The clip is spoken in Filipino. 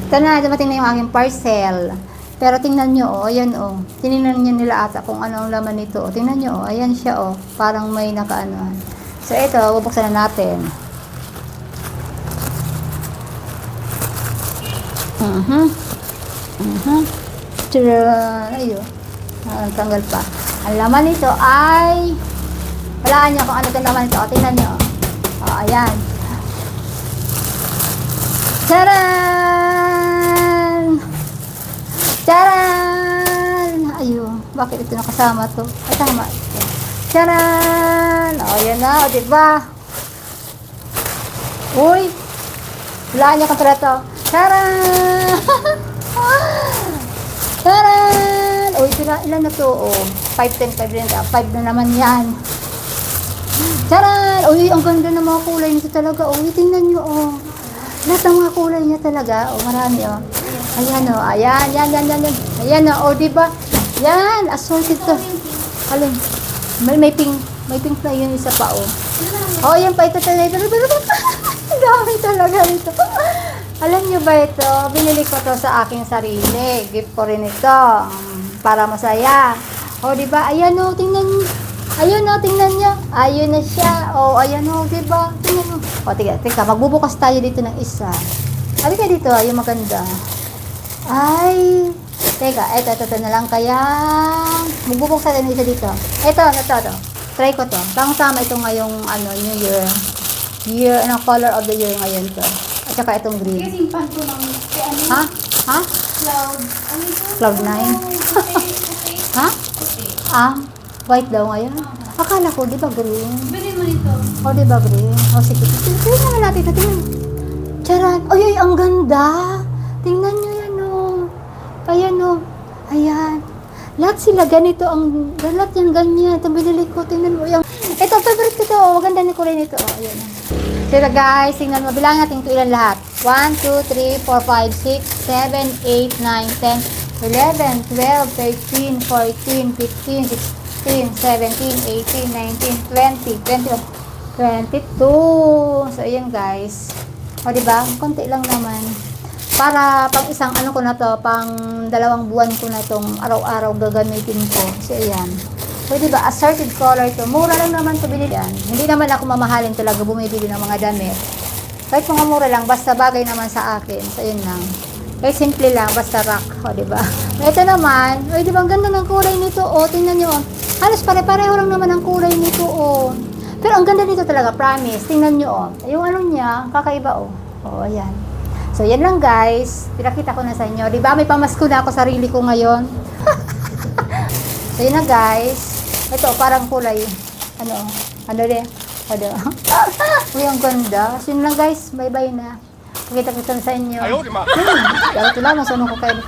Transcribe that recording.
Ito na, dumating na yung aking parcel. Pero tingnan nyo, oh, ayan, oh. Tinignan nyo nila ata kung ano ang laman nito. Oh. Tingnan nyo, oh, ayan siya, oh. Parang may nakaano. So, ito, bubuksan na natin. Ayun. Tanggal pa. Ang laman nito ay, walaan nyo kung ano itong laman nito. O, tingnan nyo. O, ayan. Charan! Charan! Ayun. Bakit ito nakasama to? Ay, tama. Charan! O, ayan na. O, diba? Uy! Walaan nyo kung pala to. Charan! Taran! Uy, ilan na to? Oh, 5, 10, 5 rin. 5 na naman yan. Taran! Uy, ang ganda ng mga kulay nito talaga. Uy, tingnan nyo, oh. Lahat ng mga kulay niya talaga. Oh, marami, oh. Ayan, oh. Ayan, yan. Ayan, oh. Oh, diba? Yan, assorted to. Alin? May pink. May pink na yun isa pa, oh. Oh, yan pa. Ito talaga. Ang dami talaga nito. Alam nyo ba ito? Binili ko to sa aking sarili. Gift ko rin ito. Para masaya. O, diba? Ayan o, tingnan nyo. Ayun o, tingnan nyo. Ayun na siya. O, ayan o, diba? Tingnan nyo. O, tika, magbubukas tayo dito ng isa. Halika dito, yung maganda. Ay, teka, ito na lang kaya. Magbubukas tayo ng isa dito. Ito. Try ko to. Tama ito ngayong, New Year. Ano, color of the year ngayon to. At saka itong green. Kasi pan ko ng Ha? Ha? cloud. Ano ito? Cloud 9. Ha? White daw ngayon? Akala ko, di ba green? Bili mo nito. O, di ba green? O, sige. Tingnan naman natin ito. Tingnan. Charan. Ay, ang ganda. Tingnan nyo yan, o. Ayan, o. Ayan. Lahat sila ganito. Lahat yan ganyan. Ito binili ko. Tingnan mo. Ito, favorite ko ito. Maganda na kulay nito. O, ayan. Sila guys, tingnan mo, bilang natin ito ilan lahat. 1, 2, 3, 4, 5, 6, 7, 8, 9, 10, 11, 12, 13, 14, 15, 16, 17, 18, 19, 20, 22. So, ayan guys. O, diba? Konti lang naman. Para pang isang ko na to, pang 2 buwan ko na tong araw-araw gagamitin ko. So, ayan. So, diba, assorted color to. Mura lang naman to binili yan. Hindi naman ako mamahalin talaga bumibili ng mga damit. Kahit mga mura lang, basta bagay naman sa akin. So, yun lang. Kahit simple lang, basta rock. O, diba? Ito naman, ay, diba, ang ganda ng kulay nito. O, tingnan nyo. Halos pare-pareho lang naman ang kulay nito. O. Pero ang ganda nito talaga, promise. Tingnan nyo, o. Yung niya, kakaiba, o. O, ayan. So, yan lang, guys. Pinakita ko na sa inyo. Diba, may pamasko na ako sarili ko ngayon. So, yun na, guys. Ito, parang kulay. Ano rin? Uy, ang ganda. So, yun lang, guys. Bye-bye na. Pakita ko sa inyo. Ito lang, masunod ko kayo.